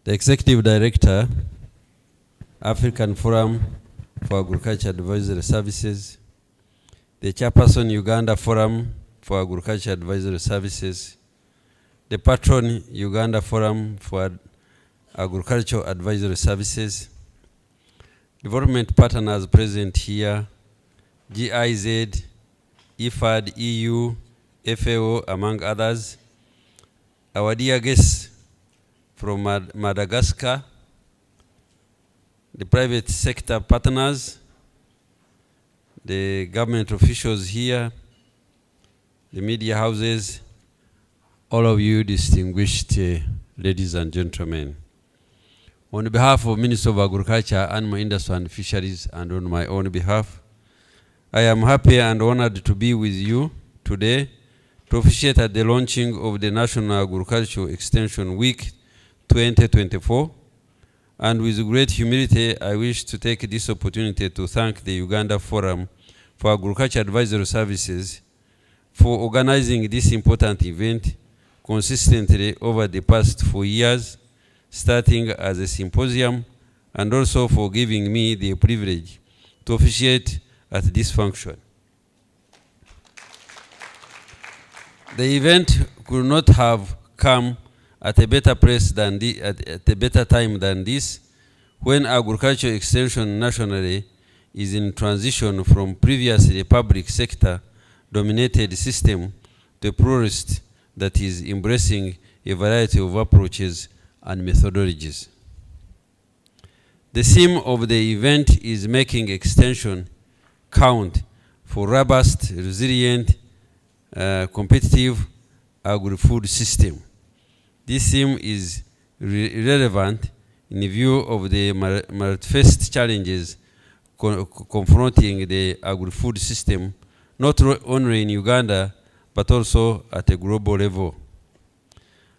the Executive Director, African Forum for Agriculture Advisory Services, the Chairperson, Uganda Forum for Agriculture Advisory Services, the Patron, Uganda Forum for Agricultural Advisory Services, development partners present here, GIZ, IFAD, EU, FAO, among others, our dear guests from Madagascar, the private sector partners, the government officials here, the media houses, all of you distinguished ladies and gentlemen. On behalf of Minister of Agriculture, Animal Industry and Fisheries, and on my own behalf, I am happy and honored to be with you today to officiate at the launching of the National Agricultural Extension Week 2024. And with great humility, I wish to take this opportunity to thank the Uganda Forum for Agriculture Advisory Services for organizing this important event consistently over the past 4 years, starting as a symposium, and also for giving me the privilege to officiate at this function. The event could not have come at a better place than at a better time than this, when agriculture extension nationally is in transition from previously public sector dominated system to a pluralist that is embracing a variety of approaches and methodologies. The theme of the event is making extension count for robust, resilient, competitive agri-food system. This theme is relevant in view of the manifest challenges confronting the agri-food system, not only in Uganda, but also at a global level.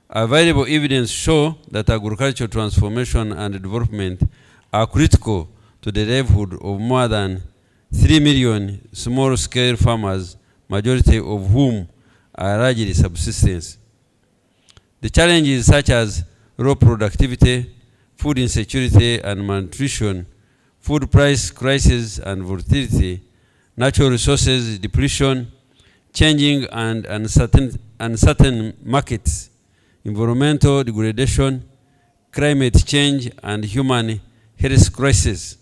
Available evidence show that agricultural transformation and development are critical to the livelihood of more than 3 million small-scale farmers, majority of whom are largely subsistence. The challenges such as low productivity, food insecurity and malnutrition, food price crisis and volatility, natural resources depletion, changing and uncertain markets, environmental degradation, climate change, and human health crises,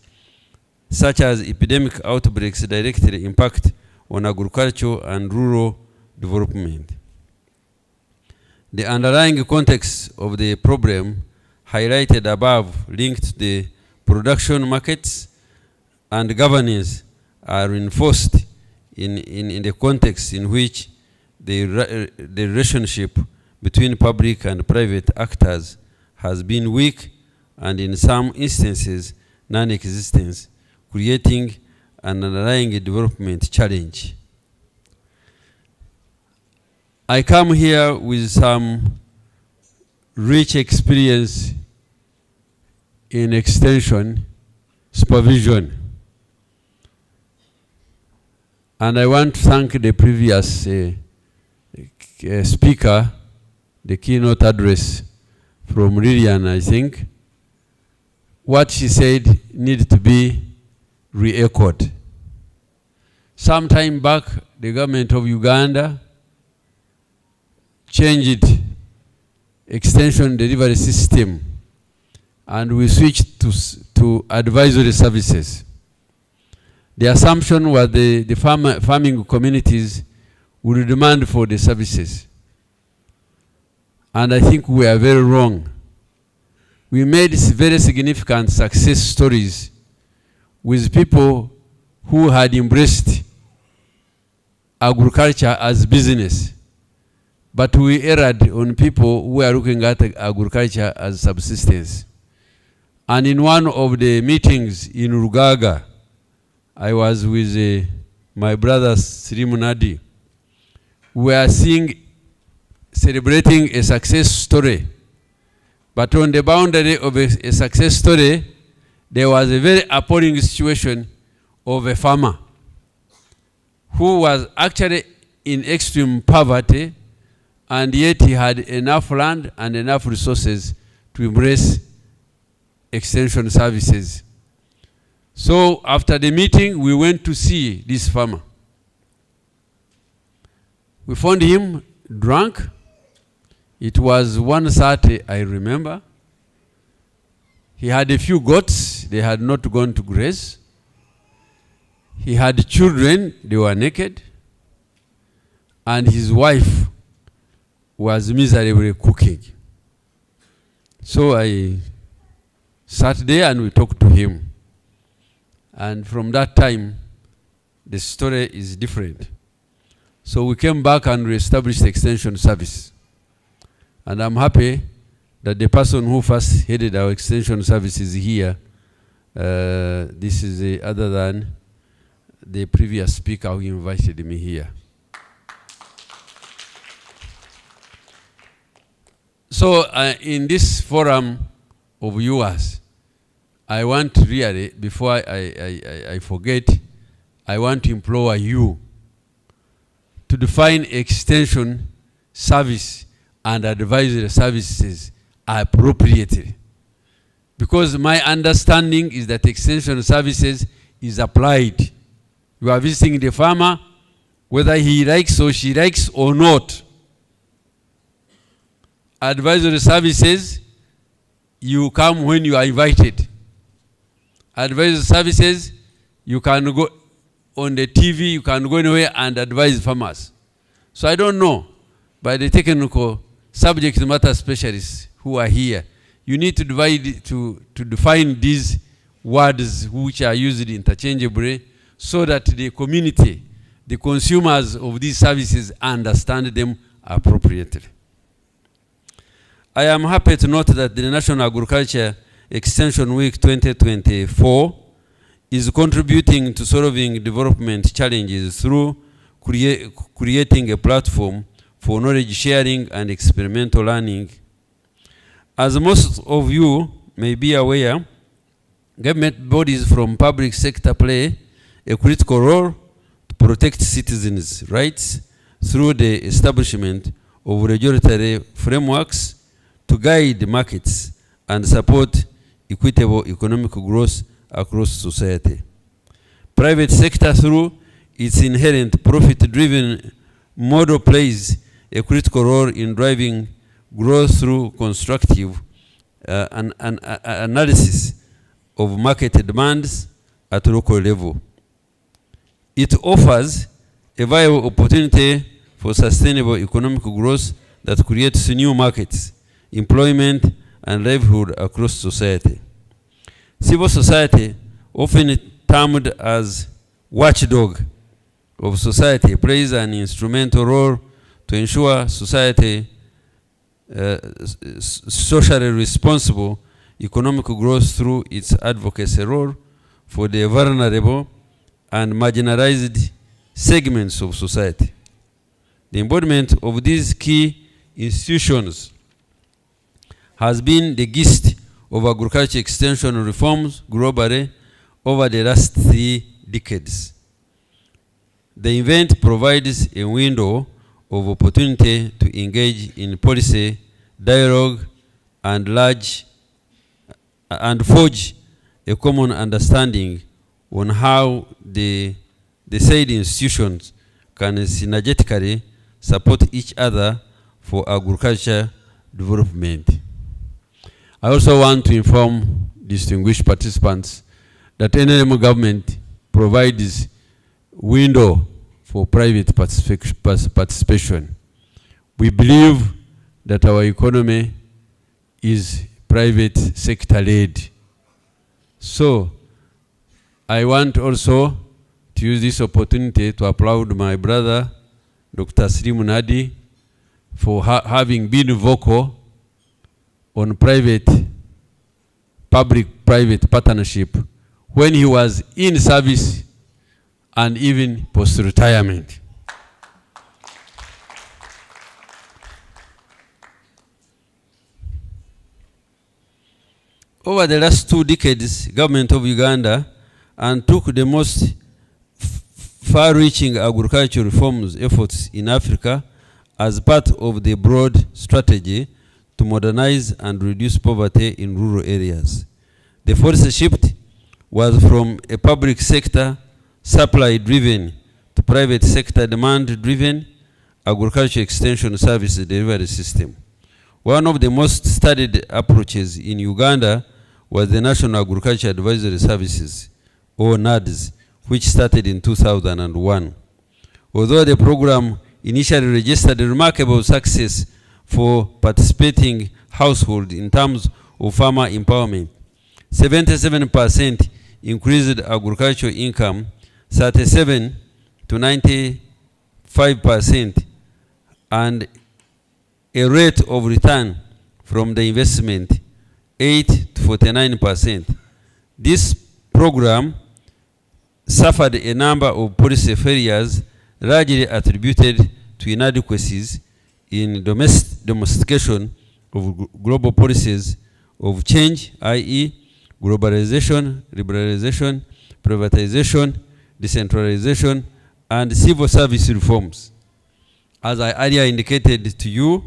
such as epidemic outbreaks directly impact on agriculture and rural development. The underlying context of the problem highlighted above, linked to the production markets and governance, are reinforced in the context in which the relationship between public and private actors has been weak and in some instances non-existent, creating an underlying development challenge. I come here with some rich experience in extension supervision. And I want to thank the previous speaker, the keynote address from Lillian, I think. What she said needs to be re-echoed. Some time back, the government of Uganda changed extension delivery system, and we switched to advisory services. The assumption was the farming communities would demand for the services. And I think we are very wrong. We made very significant success stories with people who had embraced agriculture as business. But we erred on people who are looking at agriculture as subsistence. And in one of the meetings in Rugaga, I was with my brother Srimu Nadi. We are celebrating a success story. But on the boundary of a success story, there was a very appalling situation of a farmer who was actually in extreme poverty, and yet he had enough land and enough resources to embrace extension services. So after the meeting, we went to see this farmer. We found him drunk. It was 1:30, I remember. He had a few goats. They had not gone to graze. He had children. They were naked. And his wife was miserably cooking. So I sat there and we talked to him. And from that time, the story is different. So we came back and reestablished the extension service. And I'm happy that the person who first headed our extension service is here. This is other than the previous speaker who invited me here. So in this forum of yours, I want to really, before I forget, I want to implore you to define extension service and advisory services appropriately. Because my understanding is that extension services is applied. You are visiting the farmer, whether he likes or she likes or not. Advisory services, you come when you are invited. Advisory services, you can go on the TV, you can go anywhere and advise farmers. So I don't know, by the technical subject matter specialists who are here, you need to divide to define these words which are used interchangeably so that the community, the consumers of these services understand them appropriately. I am happy to note that the National Agriculture Extension Week 2024 is contributing to solving development challenges through creating a platform for knowledge sharing and experimental learning. As most of you may be aware, government bodies from public sector play a critical role to protect citizens' rights through the establishment of regulatory frameworks to guide markets and support equitable economic growth across society. Private sector, through its inherent profit-driven model, plays a critical role in driving growth through constructive analysis of market demands at local level. It offers a viable opportunity for sustainable economic growth that creates new markets, employment, and livelihood across society. Civil society, often termed as watchdog of society, plays an instrumental role to ensure society socially responsible economic growth through its advocacy role for the vulnerable and marginalized segments of society. The embodiment of these key institutions has been the gist of agriculture extension reforms globally over the last 3 decades. The event provides a window of opportunity to engage in policy dialogue and forge a common understanding on how the said institutions can synergetically support each other for agriculture development. I also want to inform distinguished participants that NLM government provides window for private participation. We believe that our economy is private sector led. So I want also to use this opportunity to applaud my brother, Dr. Sri Munadi, for having been vocal on public-private partnership when he was in service and even post-retirement. Over the last 2 decades, government of Uganda undertook the most far-reaching agricultural reforms efforts in Africa as part of the broad strategy to modernize and reduce poverty in rural areas. The first shift was from a public sector supply-driven to private sector demand-driven agriculture extension service delivery system. One of the most studied approaches in Uganda was the National Agriculture Advisory Services, or NADS, which started in 2001. Although the program initially registered remarkable success for participating households in terms of farmer empowerment, 77% increased agricultural income, 37 to 95%, and a rate of return from the investment 8 to 49%. This program suffered a number of policy failures largely attributed to inadequacies in domestication of global policies of change, i.e. globalization, liberalization, privatization, decentralization, and civil service reforms. As I earlier indicated to you,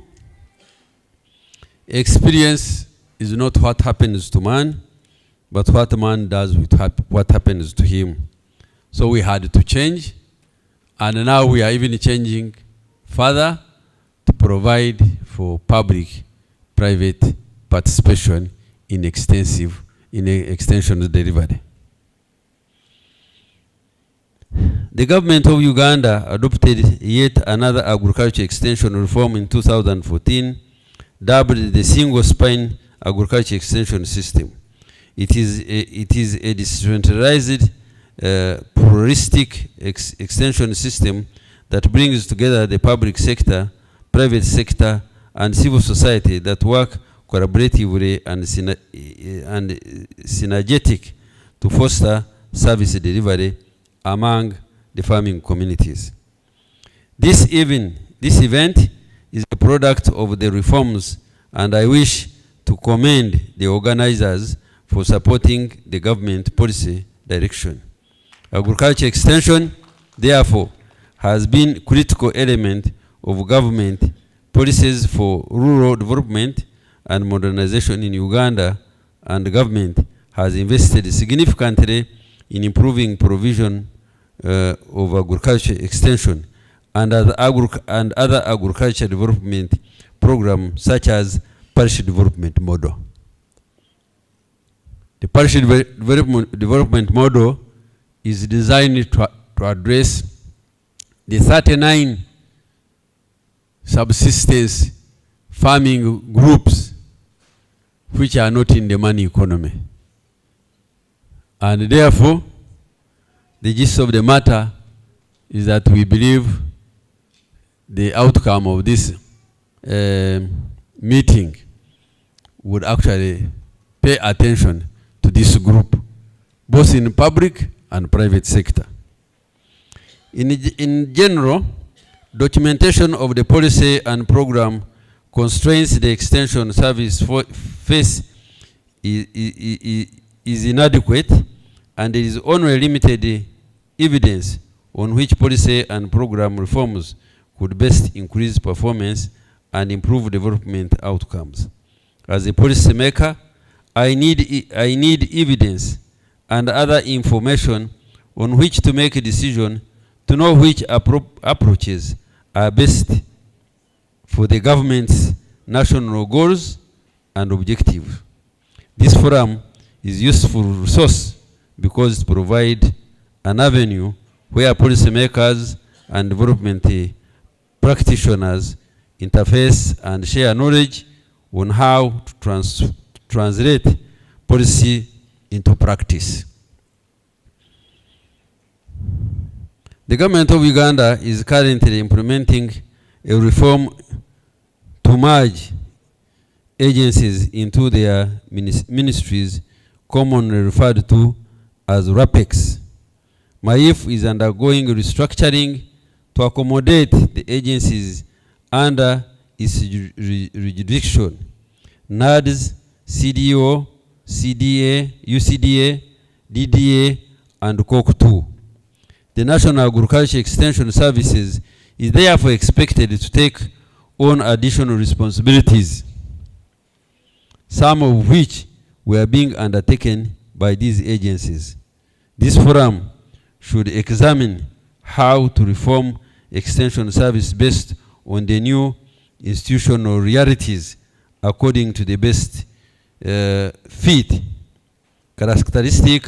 experience is not what happens to man, but what man does with what happens to him. So we had to change, and now we are even changing further to provide for public-private participation in extension delivery. The government of Uganda adopted yet another agriculture extension reform in 2014, dubbed the single spine agriculture extension system. It is a decentralized, pluralistic extension system that brings together the public sector, private sector, and civil society that work collaboratively and synergetic to foster service delivery among the farming communities. This event is a product of the reforms, and I wish to commend the organizers for supporting the government policy direction. Agriculture extension, therefore, has been a critical element of government policies for rural development and modernization in Uganda, and the government has invested significantly in improving provision of agriculture extension and other agriculture development programs such as parish development model. The parish development model is designed to address the 39 subsistence farming groups which are not in the money economy. And therefore, the gist of the matter is that we believe the outcome of this meeting would actually pay attention to this group, both in public and private sector. In general, documentation of the policy and program constraints the extension service phase is inadequate, and there is only limited evidence on which policy and program reforms could best increase performance and improve development outcomes. As a policymaker, I need evidence and other information on which to make a decision to know which approaches are best for the government's national goals and objectives. This forum is a useful resource because it provides an avenue where policymakers and development practitioners interface and share knowledge on how to translate policy into practice. The government of Uganda is currently implementing a reform to merge agencies into their ministries, commonly referred to as RAPEX. MAIF is undergoing restructuring to accommodate the agencies under its jurisdiction. NADS, CDO, CDA, UCDA, DDA, and COC2. The National Agriculture Extension Services is therefore expected to take on additional responsibilities, some of which were being undertaken by these agencies. This forum should examine how to reform extension service based on the new institutional realities according to the best fit, characteristic,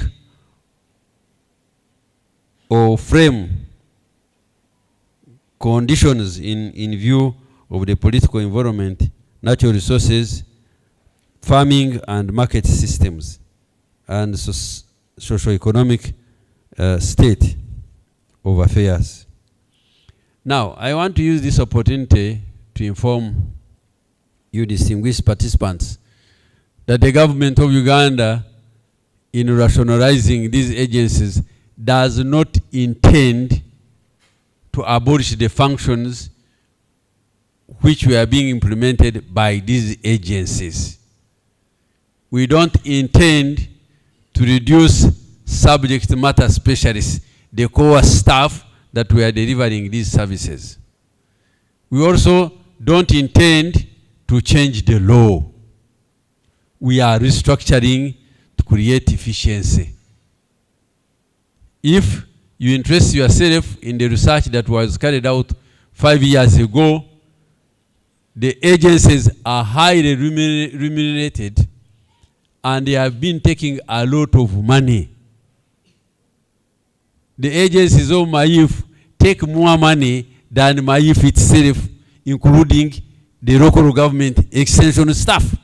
or frame conditions in view of the political environment, natural resources, farming and market systems, and socio-economic state of affairs. Now, I want to use this opportunity to inform you distinguished participants that the government of Uganda, in rationalizing these agencies, does not intend to abolish the functions which were being implemented by these agencies. We don't intend to reduce subject matter specialists, the core staff that were delivering these services. We also don't intend to change the law. We are restructuring to create efficiency. If you interest yourself in the research that was carried out 5 years ago, the agencies are highly remunerated and they have been taking a lot of money. The agencies of MAIF take more money than MAIF itself, including the local government extension staff.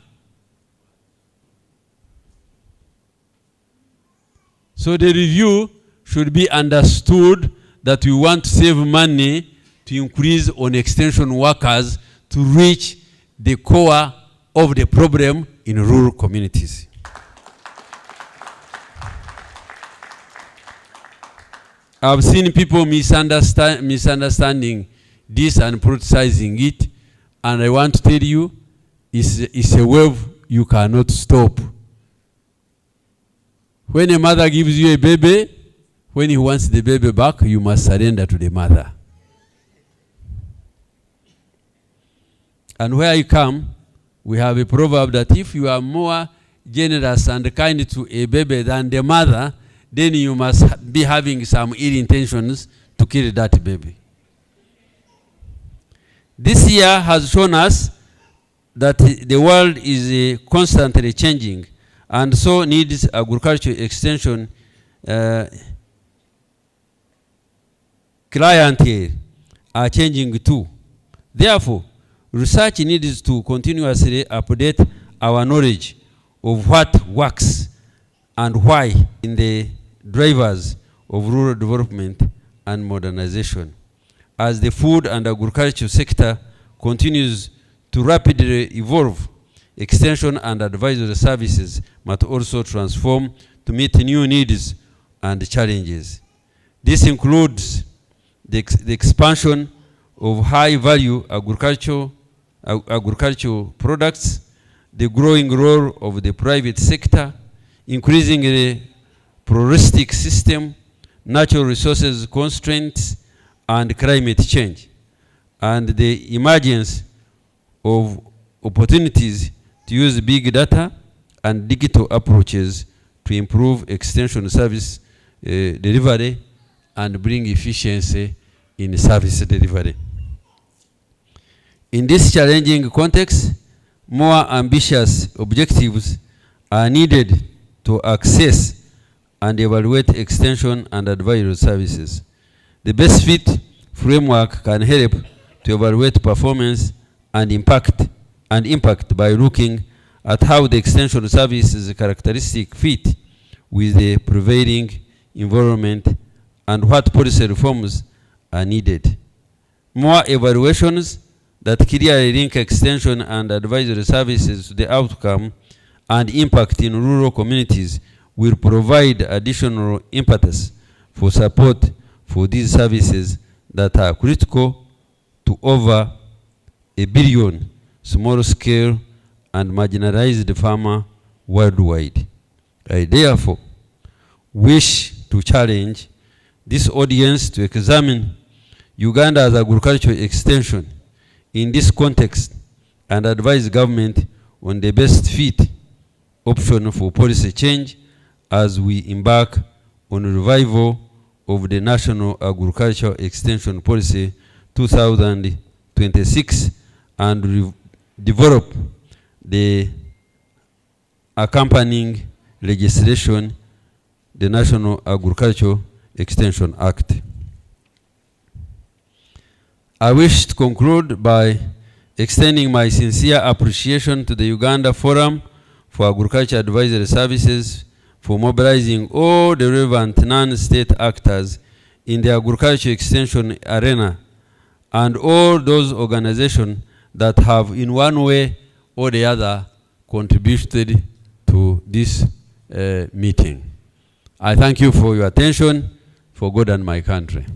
So the review should be understood that we want to save money to increase on extension workers to reach the core of the problem in rural communities. I've seen people misunderstanding this and politicizing it, and I want to tell you, it's a wave you cannot stop. When a mother gives you a baby, when he wants the baby back, you must surrender to the mother. And where I come, we have a proverb that if you are more generous and kind to a baby than the mother, then you must be having some ill intentions to kill that baby. This year has shown us that the world is constantly changing, and so needs agricultural extension clientele are changing too. Therefore, research needs to continuously update our knowledge of what works and why in the drivers of rural development and modernization. As the food and agriculture sector continues to rapidly evolve, extension and advisory services must also transform to meet new needs and challenges. This includes the expansion of high-value agricultural products, the growing role of the private sector, increasing the pluralistic system, natural resources constraints, and climate change, and the emergence of opportunities to use big data and digital approaches to improve extension service delivery and bring efficiency in service delivery. In this challenging context, more ambitious objectives are needed to access and evaluate extension and advisory services. The best fit framework can help to evaluate performance and impact by looking at how the extension services characteristic fit with the prevailing environment and what policy reforms are needed. More evaluations that clearly link extension and advisory services to the outcome and impact in rural communities will provide additional impetus for support for these services that are critical to over 1 billion small-scale and marginalized farmers worldwide. I therefore wish to challenge this audience to examine Uganda's agricultural extension in this context and advise government on the best fit option for policy change as we embark on a revival of the National Agricultural Extension Policy 2026 and develop the accompanying legislation, the National Agricultural Extension Act. I wish to conclude by extending my sincere appreciation to the Uganda Forum for Agriculture Advisory Services for mobilizing all the relevant non-state actors in the agriculture extension arena and all those organizations that have in one way or the other contributed to this meeting. I thank you for your attention, for God and my country.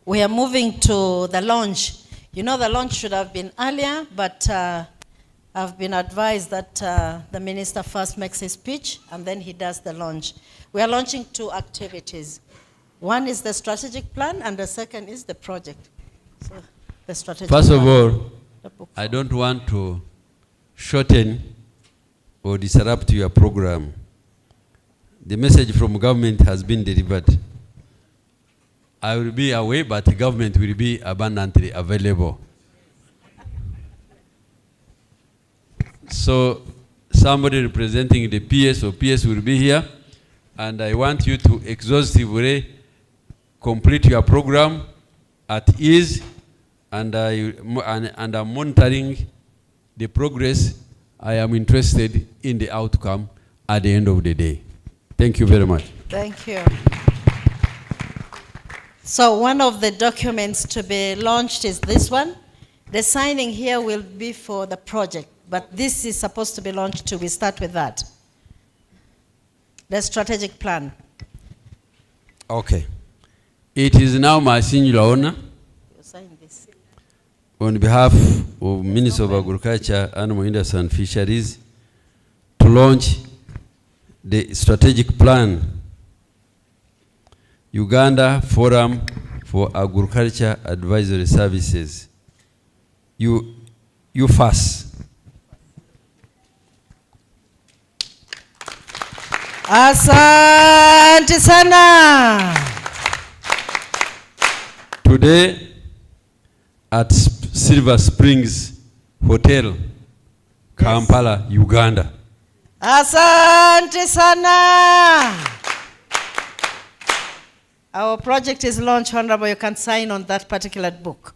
We are moving to the launch. You know, the launch should have been earlier, but I've been advised that the minister first makes his speech and then he does the launch. We are launching 2 activities. One is the strategic plan and the second is the project. So the strategic First of plan. all, I don't want to shorten or disrupt your program. The message from government has been delivered. I will be away, but the government will be abundantly available. So somebody representing the PS or PS will be here, and I want you to exhaustively complete your program at ease, and I'm monitoring the progress. I am interested in the outcome at the end of the day. Thank you very much. Thank you. So one of the documents to be launched is this one. The signing here will be for the project, but this is supposed to be launched too. We start with that. The strategic plan. Okay. It is now my singular honor, You sign this. on behalf of Minister of Agriculture, Animal Industry and Fisheries, to launch the strategic plan, Uganda Forum for Agriculture Advisory Services. You first. Asante sana. Today at Silver Springs Hotel, Kampala, Uganda. Asante sana. Our project is launched, Honorable. You can sign on that particular book.